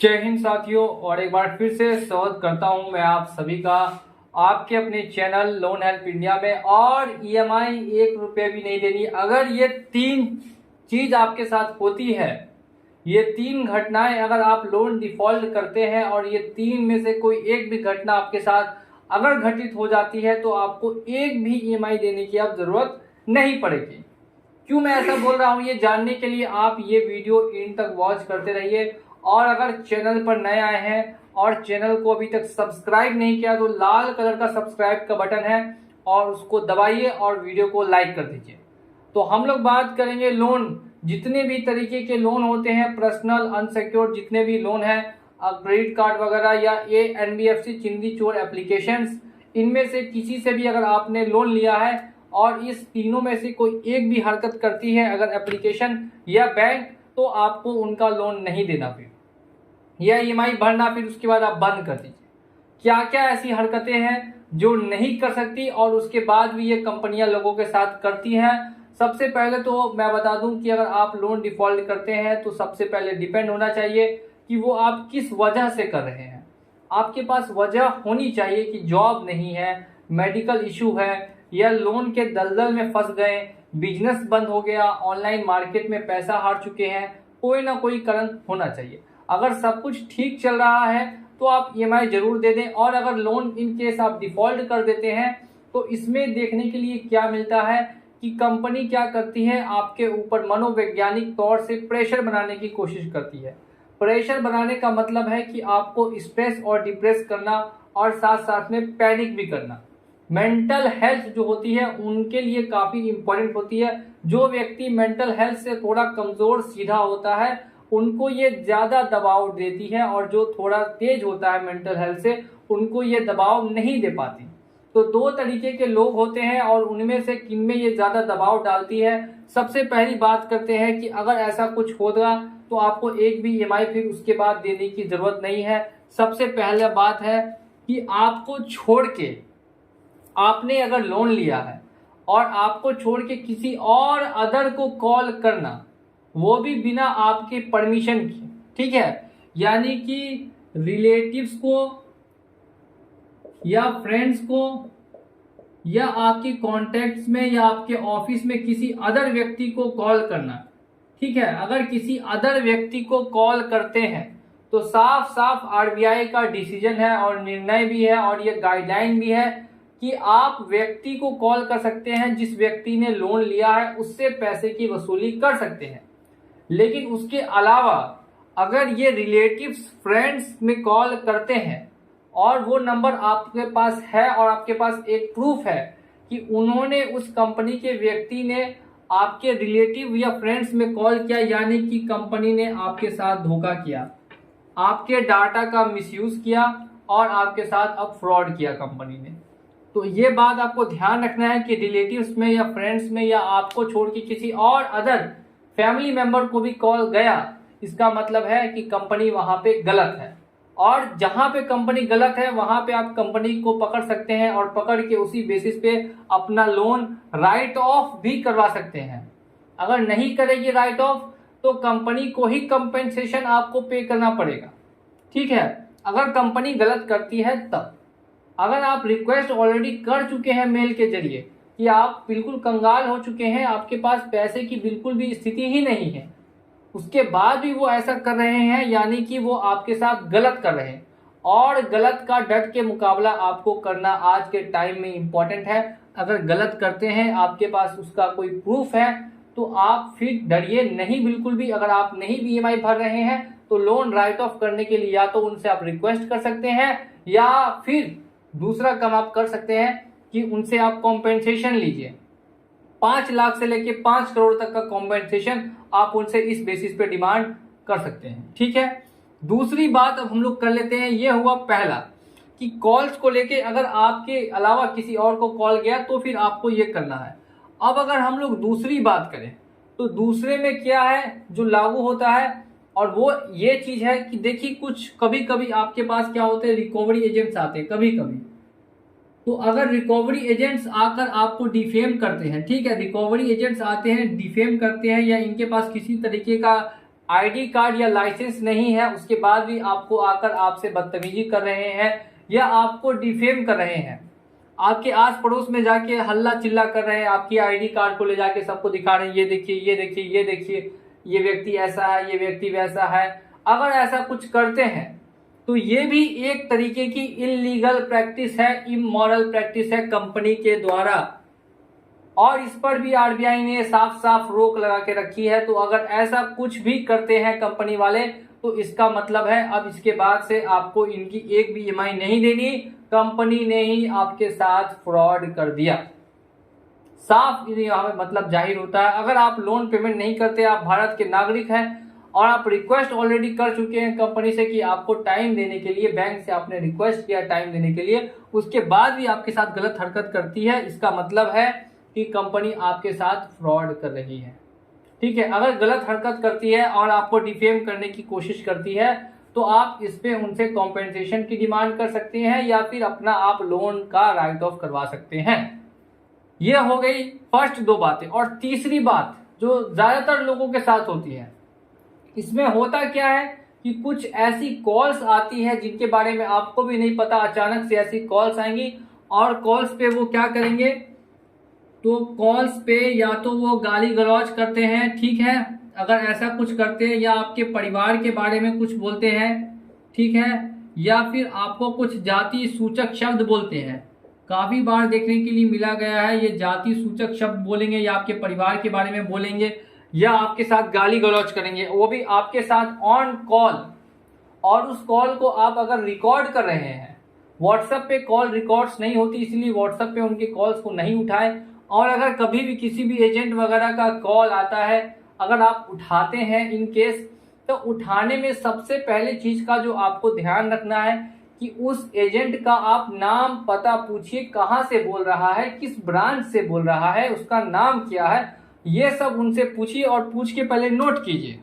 जय हिंद साथियों, और एक बार फिर से स्वागत करता हूं मैं आप सभी का आपके अपने चैनल लोन हेल्प इंडिया में। और ईएमआई 1 रुपये भी नहीं देनी। अगर ये 3 चीज आपके साथ होती है, ये 3 घटनाएं अगर आप लोन डिफॉल्ट करते हैं और ये 3 में से कोई एक भी घटना आपके साथ अगर घटित हो जाती है तो आपको एक भी ईएमआई देने की अब जरूरत नहीं पड़ेगी। क्यों मैं ऐसा बोल रहा हूं, ये जानने के लिए आप ये वीडियो इन तक वॉच करते रहिए। और अगर चैनल पर नए आए हैं और चैनल को अभी तक सब्सक्राइब नहीं किया तो लाल कलर का सब्सक्राइब का बटन है और उसको दबाइए और वीडियो को लाइक कर दीजिए। तो हम लोग बात करेंगे लोन, जितने भी तरीके के लोन होते हैं, पर्सनल अनसिक्योर्ड जितने भी लोन हैं, क्रेडिट कार्ड वगैरह या ये एनबीएफसी चिंदी चोर एप्लीकेशंस, इनमें से किसी से भी अगर आपने लोन लिया है और इस तीनों में से कोई एक भी हरकत करती है अगर एप्लीकेशन या बैंक, तो आपको उनका लोन नहीं देना फिर या ईएमआई भरना फिर उसके बाद आप बंद कर दीजिए। क्या क्या ऐसी हरकतें हैं जो नहीं कर सकती और उसके बाद भी ये कंपनियां लोगों के साथ करती हैं। सबसे पहले तो मैं बता दूं कि अगर आप लोन डिफॉल्ट करते हैं तो सबसे पहले डिपेंड होना चाहिए कि वो आप किस वजह से कर रहे हैं। आपके पास वजह होनी चाहिए कि जॉब नहीं है, मेडिकल इशू है, या लोन के दलदल में फंस गए, बिजनेस बंद हो गया, ऑनलाइन मार्केट में पैसा हार चुके हैं, कोई ना कोई कारण होना चाहिए। अगर सब कुछ ठीक चल रहा है तो आप ईएमआई जरूर दे दें। और अगर लोन इन केस आप डिफॉल्ट कर देते हैं तो इसमें देखने के लिए क्या मिलता है कि कंपनी क्या करती है, आपके ऊपर मनोवैज्ञानिक तौर से प्रेशर बनाने की कोशिश करती है। प्रेशर बनाने का मतलब है कि आपको स्ट्रेस और डिप्रेस करना और साथ साथ में पैनिक भी करना। मेंटल हेल्थ जो होती है उनके लिए काफी इंपॉर्टेंट होती है। जो व्यक्ति मेंटल हेल्थ से थोड़ा कमजोर सीधा होता है उनको ये ज्यादा दबाव देती है, और जो थोड़ा तेज होता है मेंटल हेल्थ से उनको ये दबाव नहीं दे पाती। तो 2 तरीके के लोग होते हैं और उनमें से किन में ये ज्यादा दबाव डालती है। सबसे पहली बात करते हैं कि अगर ऐसा कुछ होगा तो आपको एक भी ईएमआई फिर उसके बाद देने की जरूरत नहीं है। सबसे पहले बात है कि आपको छोड़ के, आपने अगर लोन लिया है और आपको छोड़ के किसी और अदर को कॉल करना, वो भी बिना आपके परमिशन के, ठीक है, यानी कि रिलेटिव्स को या फ्रेंड्स को या आपके कॉन्टेक्ट्स में या आपके ऑफिस में किसी अदर व्यक्ति को कॉल करना, ठीक है। अगर किसी अदर व्यक्ति को कॉल करते हैं तो साफ साफ आरबीआई का डिसीजन है और निर्णय भी है और ये गाइडलाइन भी है कि आप व्यक्ति को कॉल कर सकते हैं जिस व्यक्ति ने लोन लिया है, उससे पैसे की वसूली कर सकते हैं। लेकिन उसके अलावा अगर ये रिलेटिव्स फ्रेंड्स में कॉल करते हैं और वो नंबर आपके पास है और आपके पास एक प्रूफ है कि उन्होंने, उस कंपनी के व्यक्ति ने आपके रिलेटिव या फ्रेंड्स में कॉल किया, यानी कि कंपनी ने आपके साथ धोखा किया, आपके डाटा का मिसयूज किया और आपके साथ अब फ्रॉड किया कंपनी ने, तो ये बात आपको ध्यान रखना है कि रिलेटिव्स में या फ्रेंड्स में या आपको छोड़ के किसी और अदर फैमिली मेंबर को भी कॉल गया, इसका मतलब है कि कंपनी वहां पे गलत है। और जहां पे कंपनी गलत है वहां पे आप कंपनी को पकड़ सकते हैं और पकड़ के उसी बेसिस पे अपना लोन राइट ऑफ भी करवा सकते हैं। अगर नहीं करेगी राइट ऑफ तो कंपनी को ही कंपेंसेशन आपको पे करना पड़ेगा, ठीक है, अगर कंपनी गलत करती है तब। अगर आप रिक्वेस्ट ऑलरेडी कर चुके हैं मेल के जरिए कि आप बिल्कुल कंगाल हो चुके हैं, आपके पास पैसे की बिल्कुल भी स्थिति ही नहीं है, उसके बाद भी वो ऐसा कर रहे हैं, यानी कि वो आपके साथ गलत कर रहे हैं। और गलत का डट के मुकाबला आपको करना आज के टाइम में इंपॉर्टेंट है। अगर गलत करते हैं, आपके पास उसका कोई प्रूफ है, तो आप फिर डरिए नहीं बिल्कुल भी। अगर आप नहीं भी ईएमआई भर रहे हैं तो लोन राइट ऑफ करने के लिए या तो उनसे आप रिक्वेस्ट कर सकते हैं या फिर दूसरा काम आप कर सकते हैं कि उनसे आप कॉम्पेंसेशन लीजिए। 5 लाख से लेके 5 करोड़ तक का कॉम्पेंसेशन आप उनसे इस बेसिस पे डिमांड कर सकते हैं, ठीक है। दूसरी बात अब हम लोग कर लेते हैं, ये हुआ पहला कि कॉल्स को लेके अगर आपके अलावा किसी और को कॉल गया तो फिर आपको ये करना है। अब अगर हम लोग दूसरी बात करें तो दूसरे में क्या है जो लागू होता है, और वो ये चीज है कि देखिए कुछ कभी कभी आपके पास क्या होते हैं, रिकवरी एजेंट्स आते हैं कभी कभी। तो अगर रिकवरी एजेंट्स आकर आपको डिफेम करते हैं, ठीक है, रिकवरी एजेंट्स आते हैं डिफेम करते हैं या इनके पास किसी तरीके का आईडी कार्ड या लाइसेंस नहीं है, उसके बाद भी आपको आकर आपसे बदतमीजी कर रहे हैं या आपको डिफेम कर रहे हैं, आपके आस पड़ोस में जाके हल्ला चिल्ला कर रहे हैं, आपकी आईडी कार्ड को ले जाके सबको दिखा रहे हैं, ये देखिए ये देखिए ये देखिए, ये व्यक्ति ऐसा है, ये व्यक्ति वैसा है, अगर ऐसा कुछ करते हैं तो ये भी एक तरीके की इलीगल प्रैक्टिस है, इमोरल प्रैक्टिस है कंपनी के द्वारा, और इस पर भी आरबीआई ने साफ साफ रोक लगा के रखी है। तो अगर ऐसा कुछ भी करते हैं कंपनी वाले तो इसका मतलब है अब इसके बाद से आपको इनकी एक भी ईएमआई नहीं देनी, कंपनी ने ही आपके साथ फ्रॉड कर दिया। साफ यहाँ मतलब जाहिर होता है, अगर आप लोन पेमेंट नहीं करते, आप भारत के नागरिक हैं और आप रिक्वेस्ट ऑलरेडी कर चुके हैं कंपनी से कि आपको टाइम देने के लिए, बैंक से आपने रिक्वेस्ट किया टाइम देने के लिए, उसके बाद भी आपके साथ गलत हरकत करती है, इसका मतलब है कि कंपनी आपके साथ फ्रॉड कर रही है। ठीक है, अगर गलत हरकत करती है और आपको डिफेम करने की कोशिश करती है तो आप इस पे उनसे कॉम्पेंसेशन की डिमांड कर सकते हैं या फिर अपना आप लोन का राइट ऑफ करवा सकते हैं। यह हो गई फर्स्ट दो बातें। और तीसरी बात जो ज्यादातर लोगों के साथ होती है, इसमें होता क्या है कि कुछ ऐसी कॉल्स आती है जिनके बारे में आपको भी नहीं पता, अचानक से ऐसी कॉल्स आएंगी और कॉल्स पे वो क्या करेंगे, तो कॉल्स पे या तो वो गाली गलौज करते हैं, ठीक है, अगर ऐसा कुछ करते हैं, या आपके परिवार के बारे में कुछ बोलते हैं, ठीक है, या फिर आपको कुछ जाति सूचक शब्द बोलते हैं। काफी बार देखने के लिए मिला गया है, ये जाति सूचक शब्द बोलेंगे या आपके परिवार के बारे में बोलेंगे या आपके साथ गाली गलौज करेंगे, वो भी आपके साथ ऑन कॉल, और उस कॉल को आप अगर रिकॉर्ड कर रहे हैं, व्हाट्सएप पे कॉल रिकॉर्ड्स नहीं होती इसलिए व्हाट्सएप पे उनके कॉल्स को नहीं उठाए, और अगर कभी भी किसी भी एजेंट वगैरह का कॉल आता है, अगर आप उठाते हैं इन केस, तो उठाने में सबसे पहले चीज का जो आपको ध्यान रखना है कि उस एजेंट का आप नाम पता पूछिए, कहाँ से बोल रहा है, किस ब्रांच से बोल रहा है, उसका नाम क्या है, ये सब उनसे पूछिए और पूछ के पहले नोट कीजिए।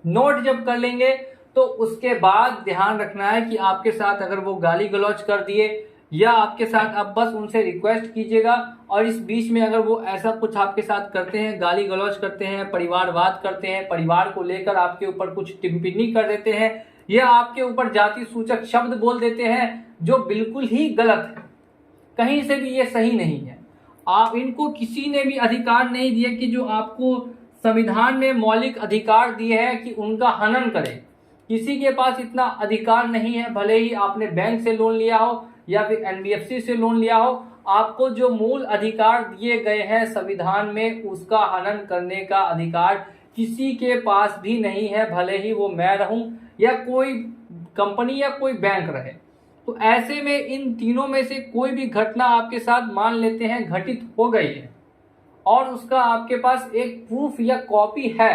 नोट जब कर लेंगे तो उसके बाद ध्यान रखना है कि आपके साथ अगर वो गाली गलौज कर दिए या आपके साथ, अब बस उनसे रिक्वेस्ट कीजिएगा, और इस बीच में अगर वो ऐसा कुछ आपके साथ करते हैं, गाली गलौज करते हैं, परिवारवाद करते हैं, परिवार को लेकर आपके ऊपर कुछ टिप्पणी कर देते हैं या आपके ऊपर जाति सूचक शब्द बोल देते हैं जो बिल्कुल ही गलत है, कहीं से भी ये सही नहीं है। आप इनको किसी ने भी अधिकार नहीं दिया कि जो आपको संविधान में मौलिक अधिकार दिए हैं कि उनका हनन करें, किसी के पास इतना अधिकार नहीं है। भले ही आपने बैंक से लोन लिया हो या फिर एनबीएफसी से लोन लिया हो, आपको जो मूल अधिकार दिए गए हैं संविधान में, उसका हनन करने का अधिकार किसी के पास भी नहीं है, भले ही वो मैं रहूं या कोई कंपनी या कोई बैंक रहे। तो ऐसे में इन तीनों में से कोई भी घटना आपके साथ मान लेते हैं घटित हो गई है और उसका आपके पास एक प्रूफ या कॉपी है,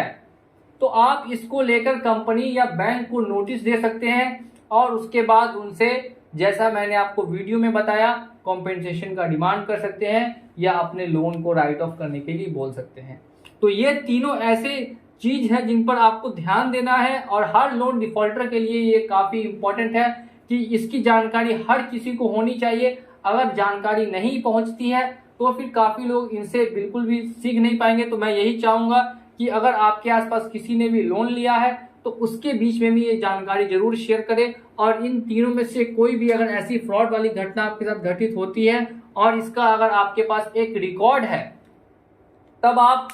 तो आप इसको लेकर कंपनी या बैंक को नोटिस दे सकते हैं और उसके बाद उनसे, जैसा मैंने आपको वीडियो में बताया, कॉम्पेंसेशन का डिमांड कर सकते हैं या अपने लोन को राइट ऑफ करने के लिए बोल सकते हैं। तो ये तीनों ऐसे चीज है जिन पर आपको ध्यान देना है और हर लोन डिफॉल्टर के लिए ये काफी इंपॉर्टेंट है कि इसकी जानकारी हर किसी को होनी चाहिए। अगर जानकारी नहीं पहुंचती है तो फिर काफी लोग इनसे बिल्कुल भी सीख नहीं पाएंगे। तो मैं यही चाहूंगा कि अगर आपके आसपास किसी ने भी लोन लिया है तो उसके बीच में भी ये जानकारी जरूर शेयर करें, और इन तीनों में से कोई भी अगर ऐसी फ्रॉड वाली घटना आपके साथ घटित होती है और इसका अगर आपके पास एक रिकॉर्ड है, तब आप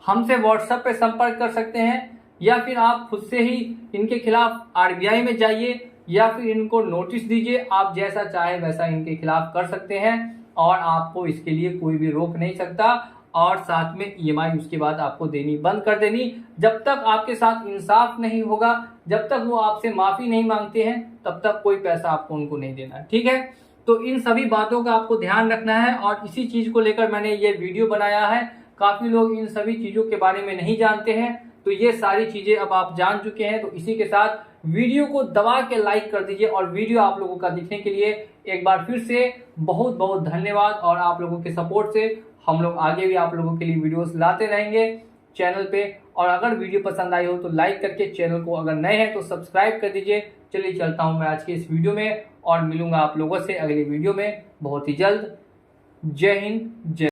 हमसे व्हाट्सएप पे संपर्क कर सकते हैं या फिर आप खुद से ही इनके खिलाफ आरबीआई में जाइए या फिर इनको नोटिस दीजिए। आप जैसा चाहे वैसा इनके खिलाफ कर सकते हैं और आपको इसके लिए कोई भी रोक नहीं सकता, और साथ में ईएमआई उसके बाद आपको देनी बंद कर देनी। जब तक आपके साथ इंसाफ नहीं होगा, जब तक वो आपसे माफी नहीं मांगते हैं, तब तक कोई पैसा आपको उनको नहीं देना, ठीक है। तो इन सभी बातों का आपको ध्यान रखना है और इसी चीज को लेकर मैंने ये वीडियो बनाया है। काफी लोग इन सभी चीजों के बारे में नहीं जानते हैं, तो ये सारी चीजें अब आप जान चुके हैं। तो इसी के साथ वीडियो को दबा के लाइक कर दीजिए, और वीडियो आप लोगों का दिखने के लिए एक बार फिर से बहुत बहुत धन्यवाद। और आप लोगों के सपोर्ट से हम लोग आगे भी आप लोगों के लिए वीडियोस लाते रहेंगे चैनल पे। और अगर वीडियो पसंद आई हो तो लाइक करके चैनल को, अगर नए हैं तो सब्सक्राइब कर दीजिए। चलिए चलता हूं मैं आज के इस वीडियो में और मिलूंगा आप लोगों से अगले वीडियो में बहुत ही जल्द। जय हिंद, जय